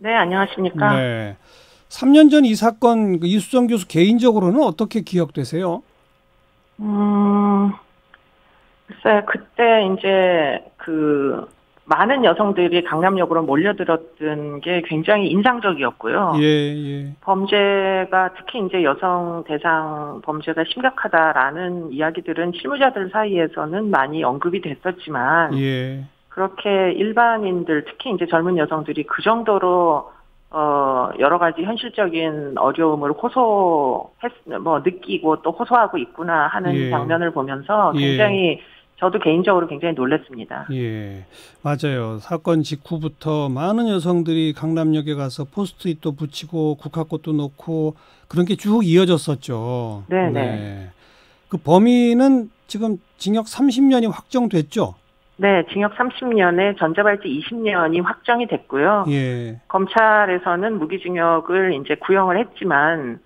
네, 안녕하십니까. 네. 3년 전 이 사건, 이수정 교수 개인적으로는 어떻게 기억되세요? 음, 글쎄, 그때 이제 많은 여성들이 강남역으로 몰려들었던 게 굉장히 예, 인상적이었고요. 예, 범죄가 특히 이제 여성 대상 범죄가 심각하다라는 이야기들은 실무자들 사이에서는 많이 언급이 됐었지만, 예, 그렇게 일반인들, 특히 이제 젊은 여성들이 그 정도로 여러 가지 현실적인 어려움을 느끼고 또 호소하고 있구나 하는 예, 장면을 보면서 예, 저도 개인적으로 굉장히 놀랐습니다. 예. 맞아요. 사건 직후부터 많은 여성들이 강남역에 가서 포스트잇도 붙이고 국화꽃도 놓고 그런 게 쭉 이어졌었죠. 네네. 네. 그 범인은 지금 징역 30년이 확정됐죠? 네, 징역 30년에 전자발찌 20년이 확정이 됐고요. 예, 검찰에서는 무기징역을 이제 구형을 했지만,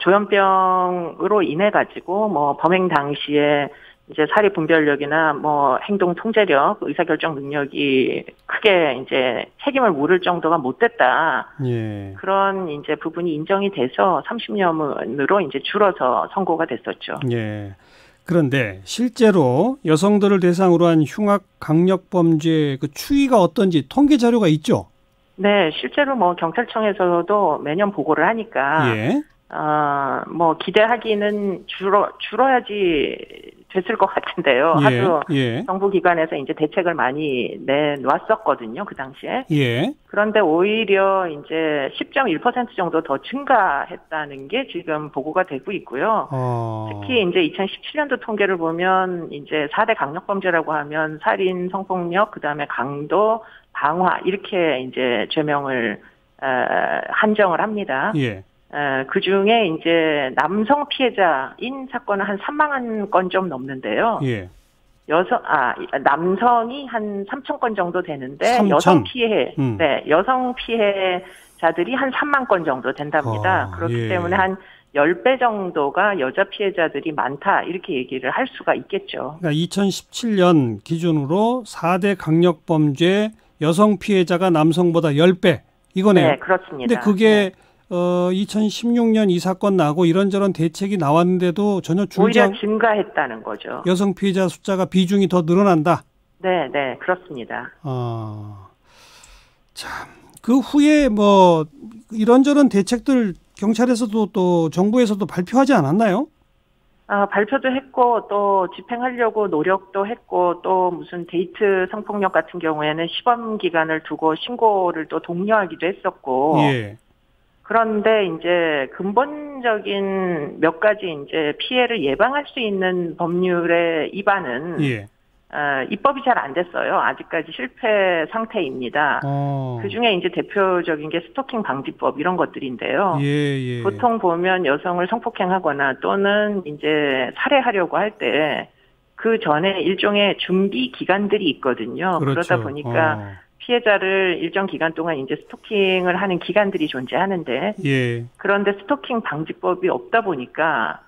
조현병으로 인해 가지고, 범행 당시에 이제 사리 분별력이나 행동 통제력, 의사결정 능력이 크게 이제 책임을 물을 정도가 못 됐다. 예. 그런 이제 부분이 인정이 돼서 30년으로 이제 줄어서 선고가 됐었죠. 예. 그런데 실제로 여성들을 대상으로 한 흉악 강력 범죄 그 추이가 어떤지 통계 자료가 있죠? 네, 실제로 경찰청에서도 매년 보고를 하니까, 예. 기대하기는 줄어야지 됐을 것 같은데요. 예. 하도 예. 정부 기관에서 이제 대책을 많이 내놨었거든요, 그 당시에. 예. 그런데 오히려 이제 10.1% 정도 더 증가했다는 게 지금 보고가 되고 있고요. 어. 특히 이제 2017년도 통계를 보면 이제 4대 강력범죄라고 하면 살인, 성폭력, 그다음에 강도, 방화 이렇게 이제 죄명을 한정을 합니다. 예. 그 중에 이제 남성 피해자인 사건은 한 3만 건 좀 넘는데요. 예. 남성이 한 3천 건 정도 되는데 3천. 여성 피해자들이 한 3만 건 정도 된답니다. 그렇기 예. 때문에 한 10배 정도가 여자 피해자들이 많다 이렇게 얘기를 할 수가 있겠죠. 그러니까 2017년 기준으로 4대 강력 범죄 여성 피해자가 남성보다 10배 이거네요. 네, 그렇습니다. 근데 그게 네. 2016년 이 사건 나고 이런저런 대책이 나왔는데도 전혀 오히려 증가했다는 거죠. 여성 피해자 숫자가 비중이 더 늘어난다. 네, 네, 그렇습니다. 참, 그 후에 이런저런 대책들 경찰에서도 또 정부에서도 발표하지 않았나요? 발표도 했고, 또 집행하려고 노력도 했고, 또 무슨 데이트 성폭력 같은 경우에는 시범 기간을 두고 신고를 또 독려하기도 했었고, 예. 그런데 이제 근본적인 몇 가지 이제 피해를 예방할 수 있는 법률의 입안은, 예. 입법이 잘 안 됐어요. 아직까지 실패 상태입니다. 그 중에 이제 대표적인 게 스토킹 방지법 이런 것들인데요. 예. 보통 보면 여성을 성폭행하거나 또는 이제 살해하려고 할 때 그 전에 일종의 준비 기간들이 있거든요. 그렇죠. 그러다 보니까 피해자를 일정 기간 동안 이제 스토킹을 하는 기간들이 존재하는데, 예. 그런데 스토킹 방지법이 없다 보니까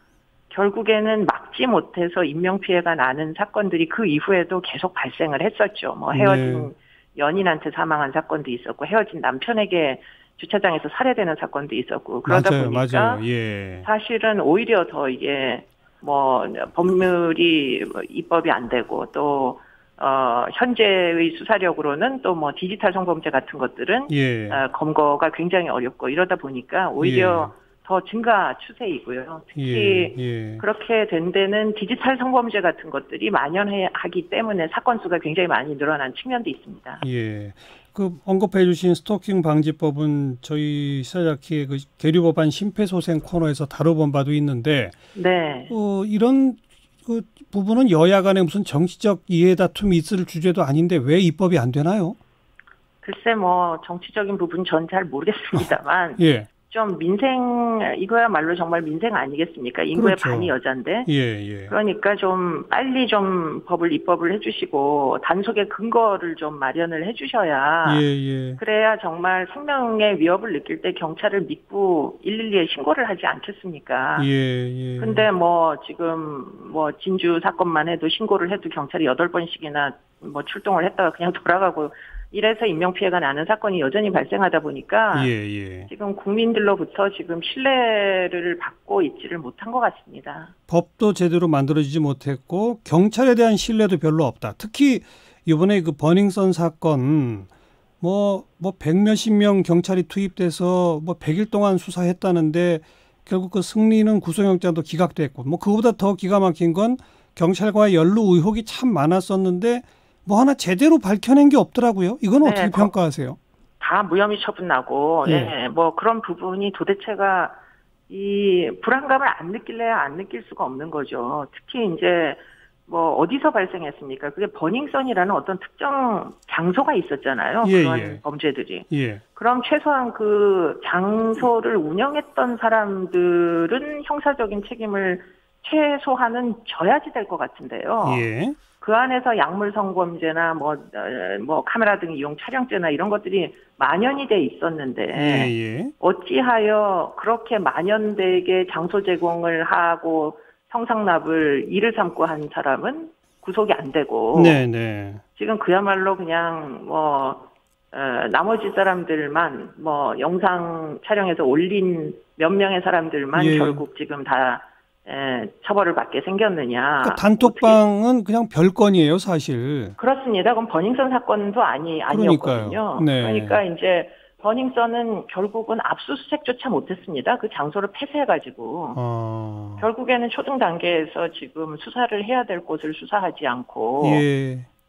결국에는 막지 못해서 인명피해가 나는 사건들이 그 이후에도 계속 발생을 했었죠. 헤어진 연인한테 사망한 사건도 있었고, 헤어진 남편에게 주차장에서 살해되는 사건도 있었고, 그러다 보니까 예. 사실은 오히려 더 이게 법률이 입법이 안 되고 또 현재의 수사력으로는 또 디지털 성범죄 같은 것들은 검거가 굉장히 어렵고 이러다 보니까 오히려 더 증가 추세이고요. 특히 그렇게 된 데는 디지털 성범죄 같은 것들이 만연하기 때문에 사건 수가 굉장히 많이 늘어난 측면도 있습니다. 예. 그 언급해 주신 스토킹 방지법은 저희 시사자키의 그 계류법안 심폐소생 코너에서 다뤄본 바도 있는데, 네. 이런 그 부분은 여야 간에 무슨 정치적 이해 다툼이 있을 주제도 아닌데 왜 입법이 안 되나요? 글쎄 정치적인 부분 전 잘 모르겠습니다만 예. 좀 이거야말로 정말 민생 아니겠습니까? 인구의 그렇죠. 반이 여잔데. 예. 그러니까 좀 빨리 좀 입법을 해주시고 단속의 근거를 좀 마련을 해주셔야. 예. 그래야 정말 생명의 위협을 느낄 때 경찰을 믿고 112에 신고를 하지 않겠습니까? 예. 근데 지금 진주 사건만 해도 신고를 해도 경찰이 8번씩이나 출동을 했다가 그냥 돌아가고 이래서 인명피해가 나는 사건이 여전히 발생하다 보니까 지금 국민들로부터 지금 신뢰를 받고 있지를 못한 것 같습니다. 법도 제대로 만들어지지 못했고 경찰에 대한 신뢰도 별로 없다. 특히 이번에 그 버닝썬 사건 뭐 백몇십 명 경찰이 투입돼서 뭐 100일 동안 수사했다는데 결국 그 승리는 구속영장도 기각됐고 뭐 그거보다 더 기가 막힌 건 경찰과의 연루 의혹이 참 많았었는데 뭐 하나 제대로 밝혀낸 게 없더라고요. 이건 어떻게 평가하세요? 다 무혐의 처분나고 뭐 그런 부분이 도대체가 이 불안감을 안 느낄래야 안 느낄 수가 없는 거죠. 특히 이제 뭐 어디서 발생했습니까? 그게 버닝썬이라는 어떤 특정 장소가 있었잖아요. 그런 범죄들이. 그럼 최소한 그 장소를 운영했던 사람들은 형사적인 책임을 최소한은 져야지 될 것 같은데요. 그 안에서 약물 성범죄나 뭐 카메라 등 이용 촬영죄나 이런 것들이 만연이 돼 있었는데 어찌하여 그렇게 만연되게 장소 제공을 하고 성상납을 일을 삼고 한 사람은 구속이 안 되고 지금 그야말로 그냥 나머지 사람들만 영상 촬영해서 올린 몇 명의 사람들만 결국 지금 다 처벌을 받게 생겼느냐. 그러니까 단톡방은 그냥 별건이에요, 사실. 그렇습니다. 그럼 버닝썬 사건도 아니었거든요. 그러니까 이제 버닝썬은 결국은 압수수색조차 못했습니다. 그 장소를 폐쇄해가지고 결국에는 초등 단계에서 지금 수사를 해야 될 곳을 수사하지 않고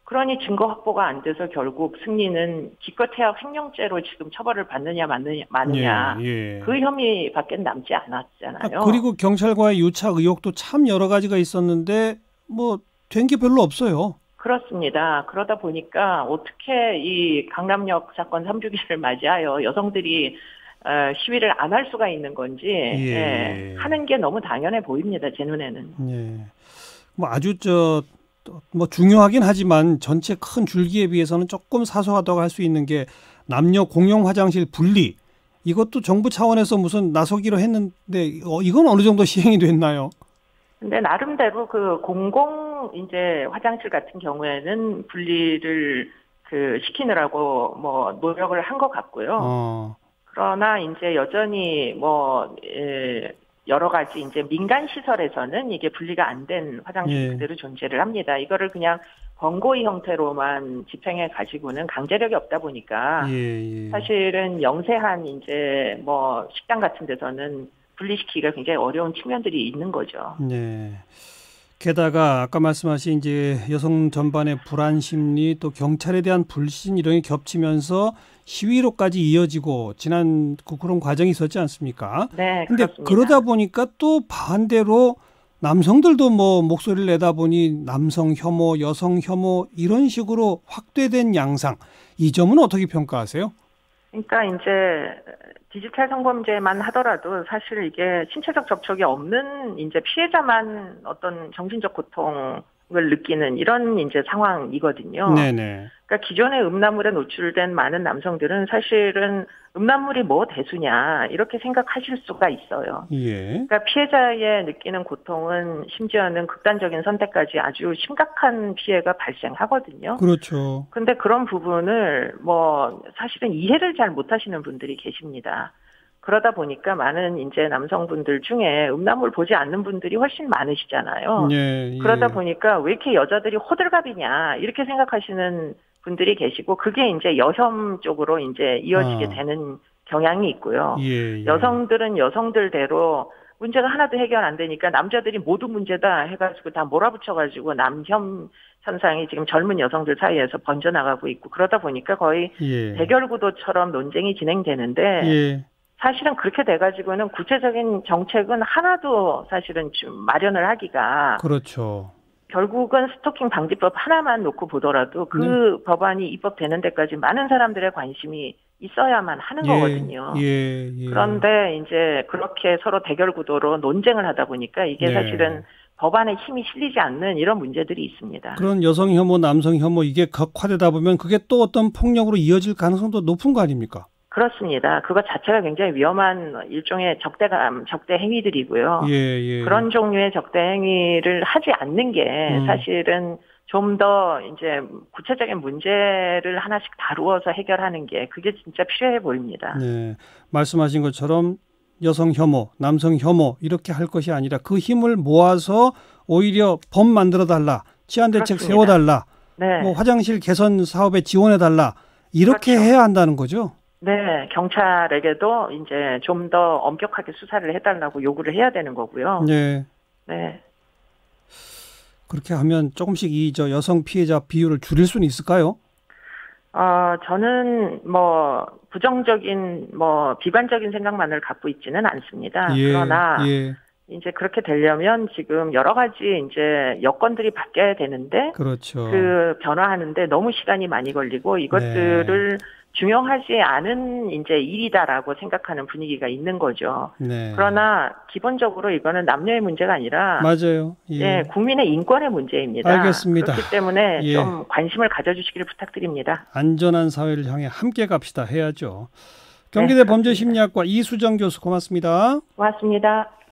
그러니 증거 확보가 안 돼서 결국 승리는 기껏해야 횡령죄로 지금 처벌을 받느냐 마느냐 그 혐의밖에 남지 않았잖아요. 그리고 경찰과의 유착 의혹도 참 여러 가지가 있었는데 뭐 된 게 별로 없어요. 그렇습니다. 그러다 보니까 어떻게 이 강남역 사건 3주기를 맞이하여 여성들이 시위를 안 할 수가 있는 건지 하는 게 너무 당연해 보입니다. 제 눈에는. 뭐 아주 중요하긴 하지만 전체 큰 줄기에 비해서는 조금 사소하다고 할 수 있는 게 남녀 공용 화장실 분리. 이것도 정부 차원에서 무슨 나서기로 했는데 이건 어느 정도 시행이 됐나요? 근데 나름대로 그 공공 이제 화장실 같은 경우에는 분리를 시키느라고 뭐 노력을 한 것 같고요. 그러나 이제 여전히 여러 가지 이제 민간 시설에서는 이게 분리가 안 된 화장실 그대로 존재를 합니다. 이거를 그냥 권고의 형태로만 집행해 가지고는 강제력이 없다 보니까 사실은 영세한 이제 식당 같은 데서는 분리시키기가 굉장히 어려운 측면들이 있는 거죠. 게다가 아까 말씀하신 이제 여성 전반의 불안 심리 또 경찰에 대한 불신 이런 게 겹치면서 시위로까지 이어지고 지난 그런 과정이 있었지 않습니까? 네, 근데 그렇습니다. 그러다 보니까 또 반대로 남성들도 목소리를 내다 보니 남성 혐오, 여성 혐오 이런 식으로 확대된 양상. 이 점은 어떻게 평가하세요? 그러니까 이제 디지털 성범죄만 하더라도 사실 이게 신체적 접촉이 없는 이제 피해자만 어떤 정신적 고통을 느끼는 이런 이제 상황이거든요. 그러니까 기존의 음란물에 노출된 많은 남성들은 사실은 음란물이 뭐 대수냐 이렇게 생각하실 수가 있어요. 그러니까 피해자의 느끼는 고통은 심지어는 극단적인 선택까지 아주 심각한 피해가 발생하거든요. 그렇죠. 근데 그런 부분을 사실은 이해를 잘 못하시는 분들이 계십니다. 그러다 보니까 많은 이제 남성분들 중에 음란물 보지 않는 분들이 훨씬 많으시잖아요. 그러다 보니까 왜 이렇게 여자들이 호들갑이냐 이렇게 생각하시는 분들이 계시고 그게 이제 여혐 쪽으로 이제 이어지게 되는 경향이 있고요. 여성들은 여성들대로 문제가 하나도 해결 안 되니까 남자들이 모두 문제다 해가지고 다 몰아붙여가지고 남혐 현상이 지금 젊은 여성들 사이에서 번져나가고 있고 그러다 보니까 거의 대결 구도처럼 논쟁이 진행되는데 사실은 그렇게 돼가지고는 구체적인 정책은 하나도 사실은 좀 마련을 하기가 그렇죠. 결국은 스토킹 방지법 하나만 놓고 보더라도 그 법안이 입법되는 데까지 많은 사람들의 관심이 있어야만 하는 거거든요. 그런데 이제 그렇게 서로 대결 구도로 논쟁을 하다 보니까 이게 사실은 법안에 힘이 실리지 않는 이런 문제들이 있습니다. 그런 여성 혐오, 남성 혐오 이게 극화되다 보면 그게 또 어떤 폭력으로 이어질 가능성도 높은 거 아닙니까? 그렇습니다. 그거 자체가 굉장히 위험한 일종의 적대 행위들이고요. 그런 종류의 적대 행위를 하지 않는 게 사실은 좀 더 이제 구체적인 문제를 하나씩 다루어서 해결하는 게 그게 진짜 필요해 보입니다. 네, 말씀하신 것처럼 여성 혐오, 남성 혐오 이렇게 할 것이 아니라 그 힘을 모아서 오히려 법 만들어 달라, 치안 대책 세워 달라, 네. 뭐 화장실 개선 사업에 지원해 달라 이렇게 그렇죠. 해야 한다는 거죠. 네, 경찰에게도 이제 좀 더 엄격하게 수사를 해달라고 요구를 해야 되는 거고요. 네. 네. 그렇게 하면 조금씩 저 여성 피해자 비율을 줄일 수는 있을까요? 저는 부정적인 비관적인 생각만을 갖고 있지는 않습니다. 예, 그러나 예. 이제 그렇게 되려면 지금 여러 가지 이제 여건들이 바뀌어야 되는데 그렇죠. 그 변화하는데 너무 시간이 많이 걸리고 이것들을 중요하지 않은 이제 일이다라고 생각하는 분위기가 있는 거죠. 네. 그러나 기본적으로 이거는 남녀의 문제가 아니라 맞아요. 예. 국민의 인권의 문제입니다. 알겠습니다. 그렇기 때문에 좀 관심을 가져주시기를 부탁드립니다. 안전한 사회를 향해 함께 갑시다 해야죠. 경기대 범죄심리학과 이수정 교수 고맙습니다. 고맙습니다.